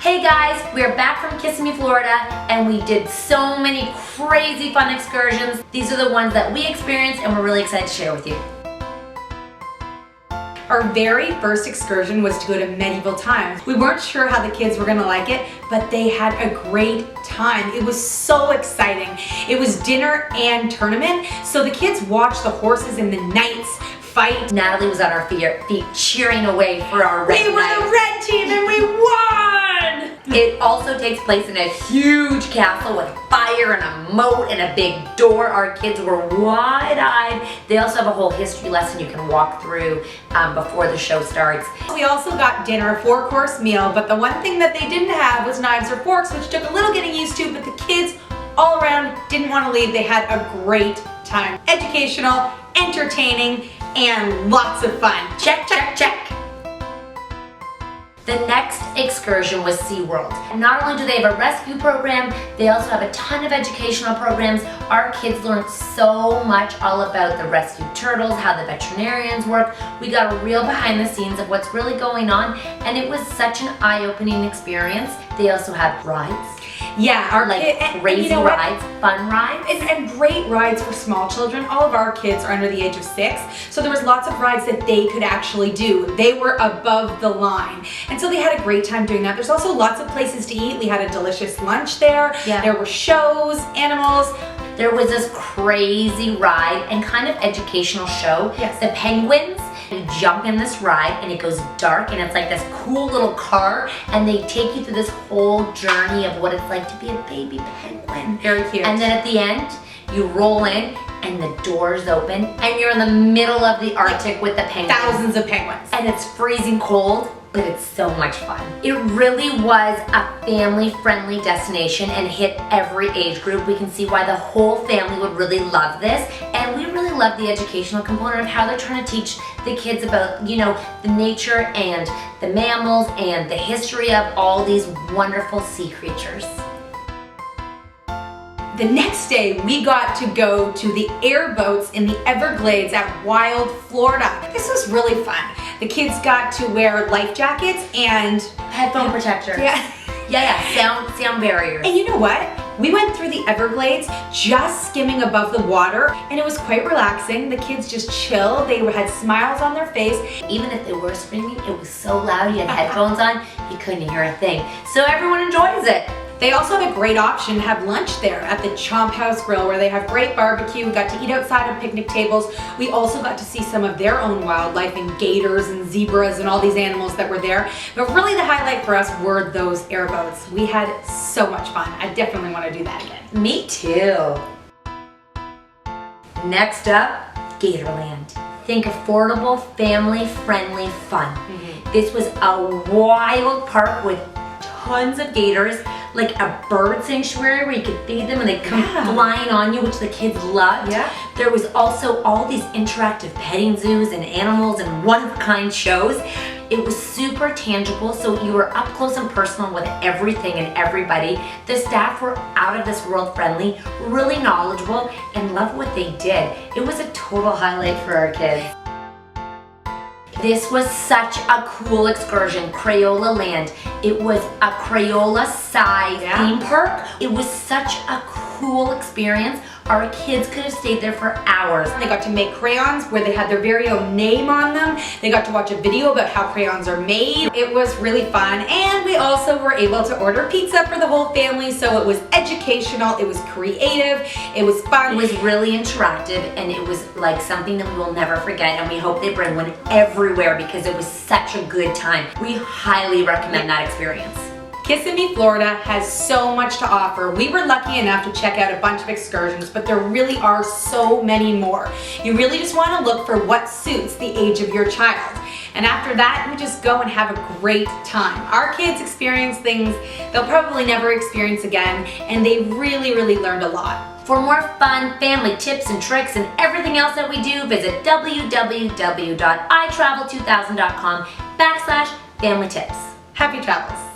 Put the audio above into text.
Hey guys, we're back from Kissimmee, Florida, and we did so many crazy fun excursions. These are the ones that we experienced and we're really excited to share with you. Our very first excursion was to go to medieval times. We weren't sure how the kids were gonna like it, but they had a great time. It was so exciting. It was dinner and tournament, so the kids watched the horses and the knights fight. Natalie was on our feet cheering away for our red We were knights. the red team and we won! It also takes place in a huge castle with fire and a moat and a big door. Our kids were wide-eyed. They also have a whole history lesson you can walk through before the show starts. We also got dinner, a 4-course meal, but the one thing that they didn't have was knives or forks, which took a little getting used to, but the kids all around didn't want to leave. They had a great time. Educational, entertaining, and lots of fun. Check, check, check. The next excursion was SeaWorld. Not only do they have a rescue program, they also have a ton of educational programs. Our kids learned so much all about the rescued turtles, how the veterinarians work. We got a real behind the scenes of what's really going on, and it was such an eye-opening experience. They also have rides. Yeah, our crazy rides, fun rides. And great rides for small children. All of our kids are under the age of 6, so there was lots of rides that they could actually do. They were above the line. And so they had a great time doing that. There's also lots of places to eat. We had a delicious lunch there. Yeah. There were shows, animals. There was this crazy ride and kind of educational show. Yes. The penguins. You jump in this ride and it goes dark and it's like this cool little car and they take you through this whole journey of what it's like to be a baby penguin. Very cute. And then at the end, you roll in and the doors open and you're in the middle of the Arctic with the penguins. Thousands of penguins. And it's freezing cold, but it's so much fun. It really was a family-friendly destination and hit every age group. We can see why the whole family would really love this. And we really love the educational component of how they're trying to teach the kids about, you know, the nature and the mammals and the history of all these wonderful sea creatures. The next day, we got to go to the airboats in the Everglades at Wild, Florida. This was really fun. The kids got to wear life jackets and Headphone protectors. Yeah, sound barriers. And you know what? We went through the Everglades just skimming above the water, and it was quite relaxing. The kids just chill. They had smiles on their face. Even if they were screaming, it was so loud. You had headphones on, you couldn't hear a thing. So everyone enjoys it. They also have a great option to have lunch there at the Chomp House Grill, where they have great barbecue. We got to eat outside on picnic tables. We also got to see some of their own wildlife and gators and zebras and all these animals that were there. But really the highlight for us were those airboats. We had so much fun. I definitely want to do that again. Me too. Next up, Gatorland. Think affordable, family-friendly fun. This was a wild park with tons of gators, like a bird sanctuary where you could feed them and they come flying on you, which the kids loved. Yeah. There was also all these interactive petting zoos and animals and one-of-a-kind shows. It was super tangible, so you were up close and personal with everything and everybody. The staff were out of this world friendly, really knowledgeable, and loved what they did. It was a total highlight for our kids. This was such a cool excursion, Crayola Land. It was a Crayola-sized theme park. It was such a cool experience. Our kids could have stayed there for hours. They got to make crayons where they had their very own name on them. They got to watch a video about how crayons are made. It was really fun, and we also were able to order pizza for the whole family, so it was educational, it was creative, it was fun. It was really interactive, and it was like something that we will never forget, and we hope they bring one everywhere because it was such a good time. We highly recommend that experience. Kissimmee, Florida has so much to offer. We were lucky enough to check out a bunch of excursions, but there really are so many more. You really just want to look for what suits the age of your child. And after that, you just go and have a great time. Our kids experience things they'll probably never experience again, and they really, really learned a lot. For more fun, family tips and tricks and everything else that we do, visit www.itravel2000.com/family tips. Happy travels.